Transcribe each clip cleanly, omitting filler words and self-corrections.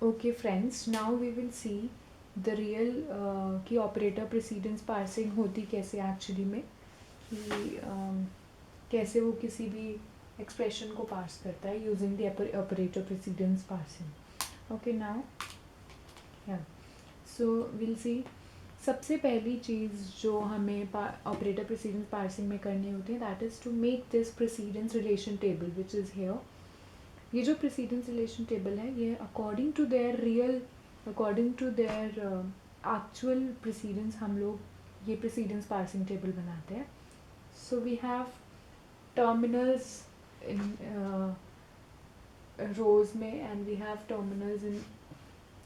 Okay friends, now we will see the real कि operator precedence parsing होती कैसे actually में, कि कैसे वो किसी भी expression को parse करता है using the operator precedence parsing. Okay, now yeah, so we'll see. सबसे पहली चीज़ जो हमें operator precedence parsing में करनी होती है, that is to make this precedence relation table which is here. ये जो प्रेसिडेंस रिलेशन टेबल है ये according to their actual precedence हम लोग ये प्रेसिडेंस पार्सिंग टेबल बनाते हैं. So we have terminals in rows में and we have terminals in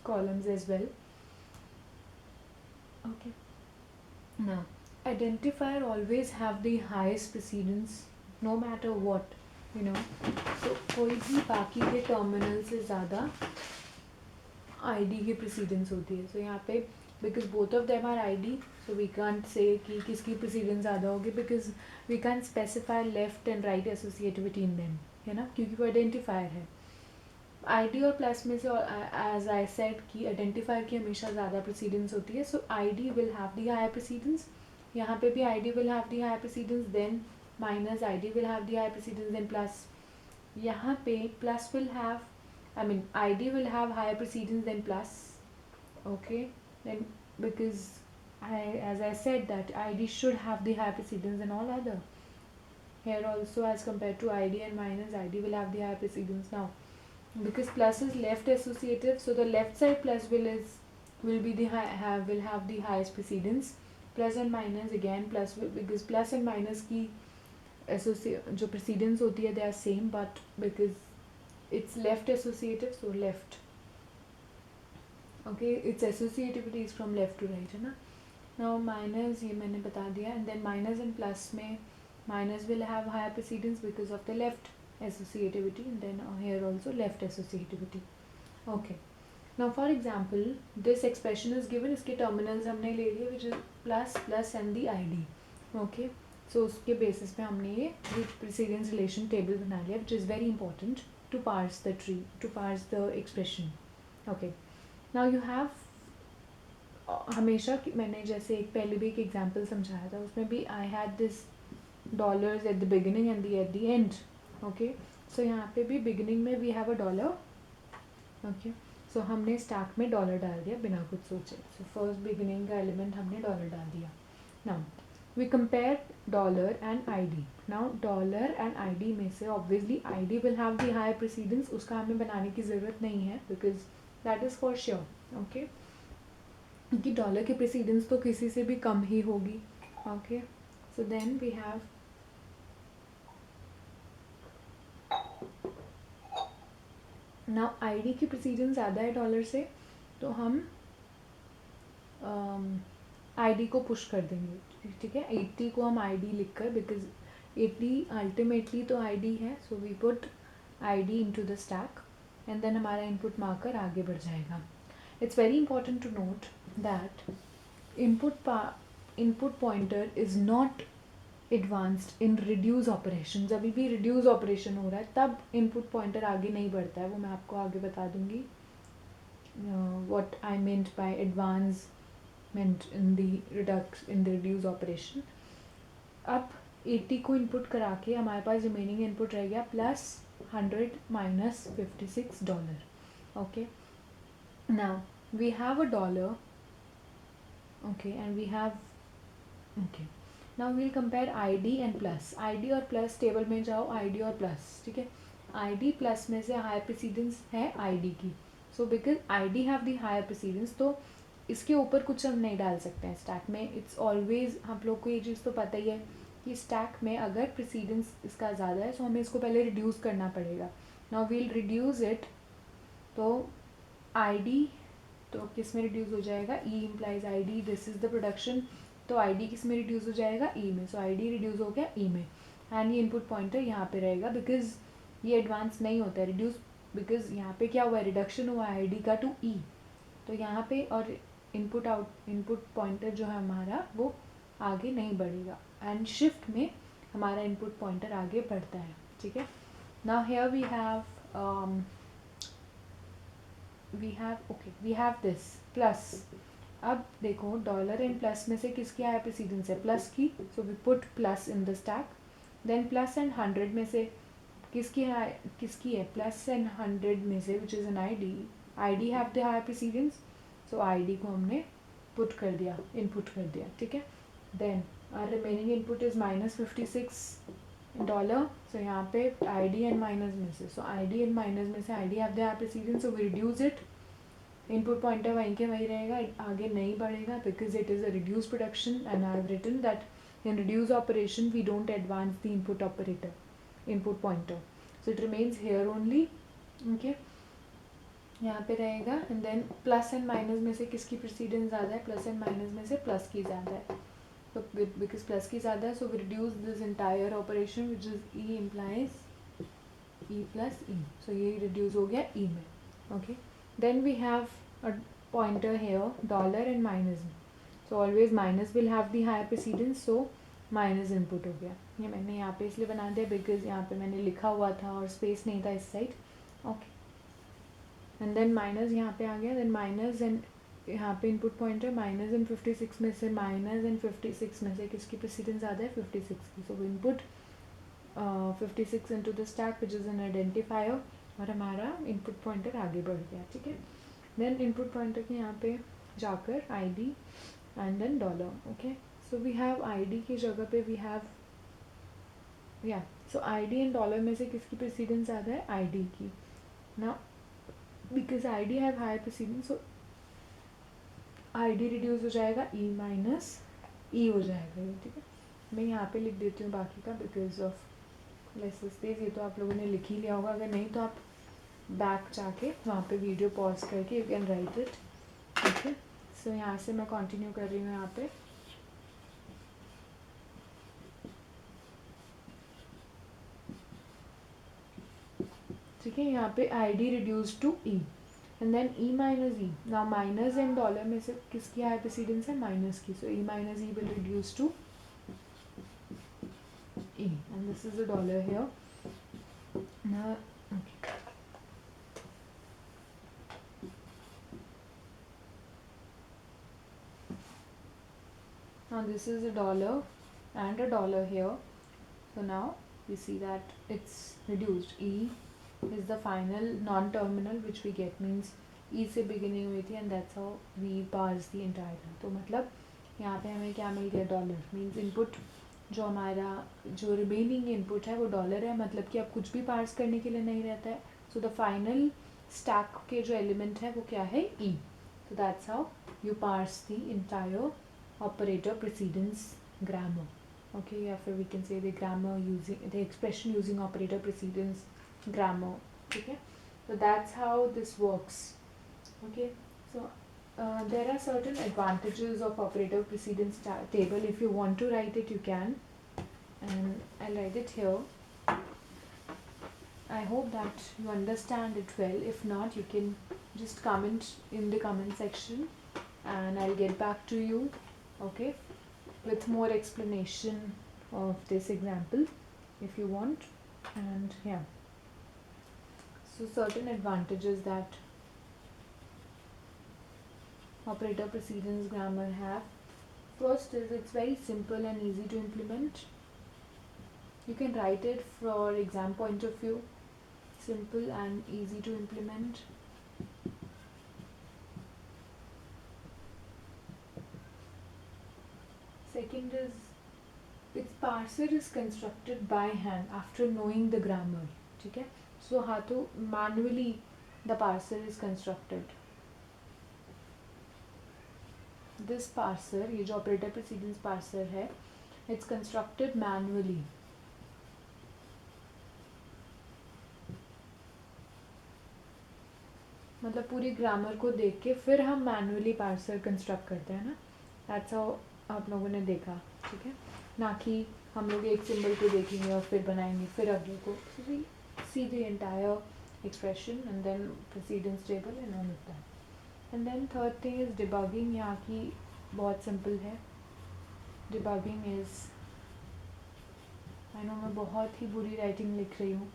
columns as well. Okay, now identifier always have the highest precedence no matter what, you know. तो कोई भी बाकी के टर्मिनल से ज़्यादा आईडी की प्रेसिडेंस होती है. सो यहाँ पे because both of them are ID, so we can't say कि किसकी प्रेसिडेंस ज़्यादा होगी, because we can't specify left and right associativity in them, है ना, क्योंकि वो आइडेंटिफायर है. आईडी और प्लस में से एज आई सेड कि आइडेंटिफायर की हमेशा ज़्यादा प्रेसिडेंस होती है. So ID will have the higher precedence. यहाँ पे भी ID will have the higher precedence, then minus ID will have the higher precedence, then plus. यहाँ पे plus will have, I mean ID will have higher precedence than plus. Okay, then because as I said that ID should have the higher precedence than all other. Here also as compared to ID and minus, ID will have the higher precedence. Now because plus is left associative, so the left side plus will be the will have the highest precedence. Plus and minus again plus will, because plus and minus की जो precedence होती है they are same, but because it's left associative, so left. Okay, its associativity is from left to right, है ना. Now minus ये मैंने बता दिया, and then minus and plus में minus will have higher precedence because of the left associativity, and then here also left associativity. Okay, now for example this expression is given, इसके terminals हमने ले लिए which is plus, plus and the ID. Okay, so उसके basis पे हमने ये precedence relation table बना लिया, which is very important to parse the tree, to parse the expression. Okay, now you have हमेशा मैंने जैसे एक पहले भी एक एग्जांपल समझाया था, उसमें भी I had this dollars at the beginning and at the end. Okay, so यहाँ पे भी beginning में we have a dollar. Okay, so हमने स्टैक में डॉलर डाल दिया बिना कुछ सोचे. So first beginning का एलिमेंट हमने डॉलर डाल दिया. Now we compare dollar and ID. Now dollar and ID में से obviously ID will have the higher precedence, उसका हमें बनाने की ज़रूरत नहीं है because that is for sure. Okay, क्योंकि डॉलर की precedence तो किसी से भी कम ही होगी. Okay, so then we have now ID की precedence ज़्यादा है डॉलर से, तो हम ID को पुश कर देंगे. ठीक है, 80 को हम ID लिख कर, बिकॉज 80 अल्टीमेटली तो ID है, so we put ID into the stack and then हमारा इनपुट मार्कर आगे बढ़ जाएगा. It's very important to note that input pointer is not advanced in reduce operation. जब भी रिड्यूस ऑपरेशन हो रहा है तब इनपुट पॉइंटर आगे नहीं बढ़ता है, वो मैं आपको आगे बता दूंगी what I meant by advance in the reduce operation. अब 80 को इनपुट करा के हमारे पास रिमेनिंग इनपुट रह गया plus 100 minus $56. Okay, now we have a dollar. Okay, and we have okay, now we'll compare ID and plus. ID और plus table में जाओ, आईडी और प्लस. ठीक है, आईडी प्लस में से हायर प्रेसिडेंस है आईडी की. So because ID have the higher precedence, तो इसके ऊपर कुछ हम नहीं डाल सकते हैं स्टैक में. इट्स ऑलवेज, हम लोग को ये चीज़ तो पता ही है कि स्टैक में अगर प्रेसिडेंस इसका ज़्यादा है तो हमें इसको पहले रिड्यूस करना पड़ेगा. Now we'll reduce it. तो आईडी तो किस में रिड्यूस हो जाएगा, E implies ID, this is the production. तो आईडी किस में रिड्यूस हो जाएगा, ई में. सो आईडी रिड्यूस हो गया ई में, एंड ये इनपुट पॉइंटर यहाँ पे रहेगा बिकॉज ये एडवांस नहीं होता है रिड्यूस, बिकॉज यहाँ पे क्या हुआ है, रिडक्शन हुआ है आईडी का टू ई. तो यहाँ पे और इनपुट पॉइंटर जो है हमारा वो आगे नहीं बढ़ेगा, एंड शिफ्ट में हमारा इनपुट पॉइंटर आगे बढ़ता है. ठीक है, now here we we have this plus. अब देखो डॉलर एंड प्लस में से किसकी हायर प्रेसिडेंस है, प्लस की, so we put plus in the stack. Then plus and 100 में से किसकी है, प्लस एंड 100 में से which is an I D have the higher precedence, so I D को हमने पुट कर दिया, इनपुट कर दिया, ठीक है. Then our remaining input is -$56. So यहाँ पे आई डी एंड माइनस में से, so I D and minus में से I D have the higher precedence, so we reduce it. Input pointer वहीं के वहीं रहेगा, आगे नहीं बढ़ेगा because it is a reduce production and I have written that in reduce operation we don't advance the input pointer, so it remains here only. Okay, यहाँ पे रहेगा. And then plus and minus में से किसकी precedence ज़्यादा है, plus and minus में से प्लस की ज़्यादा है, तो बिकॉज प्लस की ज़्यादा है, so we reduce this entire operation which is E implies E plus E, so ये रिड्यूस हो गया ई में. Okay, then we have a pointer here, dollar and minus, so always minus will have the higher precedence, so minus input हो गया. ये मैंने यहाँ पे इसलिए बना दिया बिकॉज यहाँ पे मैंने लिखा हुआ था और स्पेस नहीं था इस साइड. ओके, एंड देन माइनस यहाँ पे आ गया. देन माइनस एंड यहाँ पे इनपुट पॉइंटर माइनस एंड 56 में से, माइनस एंड 56 में से किसकी प्रेसिडेंस ज़्यादा है, 56 की, सो input 56 into the stack which is N identifier, और हमारा इनपुट पॉइंटर आगे बढ़ गया, ठीक है. देन इनपुट पॉइंटर के यहाँ पे जाकर I D and then dollar. Okay, so we have I D की जगह पे we have so I D and dollar में से किसकी प्रेसिडेंस ज़्यादा है, आई डी की. ना because I D have higher precedence, so I D reduce हो जाएगा, ई माइनस ई हो जाएगा ये, ठीक है. मैं यहाँ पे लिख देती हूँ बाकी का बिकॉज ऑफ लेस स्पेस. ये तो आप लोगों ने लिख ही लिया होगा, अगर नहीं तो आप बैक जाके वहाँ पे वीडियो पॉज करके you can write it. Okay, so यहाँ से मैं कंटिन्यू कर रही हूँ यहाँ पे. ठीक है, यहाँ पे I D reduce to E and then E minus E. Now minus and dollar में से किसकी हायर प्रेसिडेंस है, माइनस की, so E minus E will reduce to E, and this is a dollar here. Now, okay. Now this is a dollar and a dollar here. So now we see that it's reduced. E is the final non-terminal which we get, means E से beginning हुई थी and that's how we parse the entire thing. तो मतलब यहाँ पे हमें क्या मिल गया, डॉलर, means input जो हमारा जो रिमेनिंग इनपुट है वो डॉलर है, मतलब कि अब कुछ भी पार्स करने के लिए नहीं रहता है. सो द फाइनल स्टैक के जो एलिमेंट है वो क्या है, E. So that's how you parse the entire operator precedence grammar. Okay, या फिर we can say the grammar using the expression using operator precedence grammar, ठीक है. So that's how this works. Okay, so there are certain advantages of operator precedence table. If you want to write it, you can, and I'll write it here. I hope that you understand it well. If not, you can just comment in the comment section and I'll get back to you, okay, with more explanation of this example if you want. And yeah, so certain advantages that operator precedence grammar have. First is it's very simple and easy to implement. You can write it for exam point of view. Simple and easy to implement. Second is its parser is constructed by hand after knowing the grammar. ठीक है, so हाँ तो manually the parser is constructed. This parser, ये जो operator precedence parser है, it's constructed manually. मतलब पूरी grammar को देख के फिर हम मैनुअली पार्सर कंस्ट्रक्ट करते हैं ना. दैट्स हाउ आप लोगों ने देखा, ठीक है, ना कि हम लोग एक सिंबल को देखेंगे और फिर बनाएंगे फिर अगले को. See the entire expression and then precedence table and all of that. And then third thing is debugging. यहाँ की बहुत सिंपल है. डिबगिंग इज़, आई नो मैं बहुत ही बुरी राइटिंग लिख रही हूँ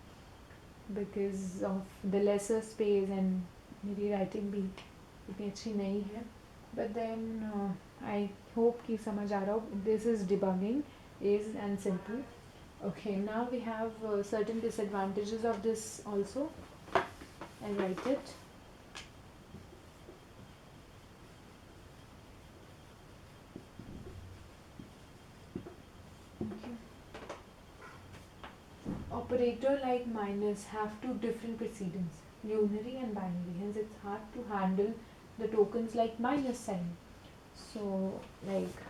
because of the lesser space and मेरी राइटिंग भी इतनी अच्छी नहीं है, बट देन आई होप कि समझ आ रहा हो. This is debugging is and simple. Okay, now we have certain disadvantages of this also. I'll write it. Okay. Operator like minus have two different precedence, unary and binary. Hence, it's hard to handle the tokens like minus sign. So, like,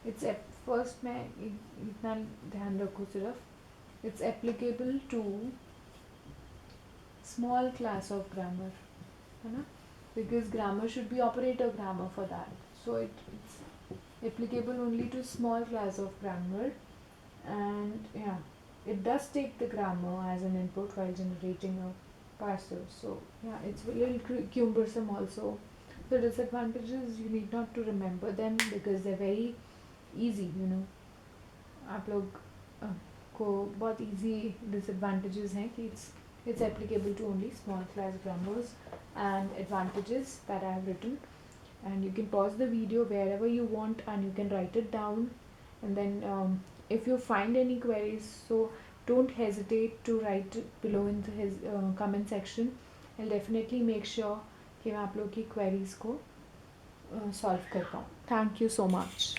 it's first मैं इतना ध्यान रखो सिर्फ. It's applicable to small class of grammar, है ना? Because grammar should be operator grammar for that. So it's applicable only to small class of grammar, and yeah, it does take the grammar as an input while generating a parser. So yeah, it's a little cumbersome also. The disadvantages, you need not to remember them because they're very easy, you know. आप लोग को बहुत easy disadvantages हैं कि it's applicable to only small class grammars, and advantages that I have written. And you can pause the video wherever you want and you can write it down, and then if you find any queries, so don't hesitate to write below in his comment section. I'll definitely make sure कि मैं आप लोग की queries को solve कर पाऊँ. Thank you so much.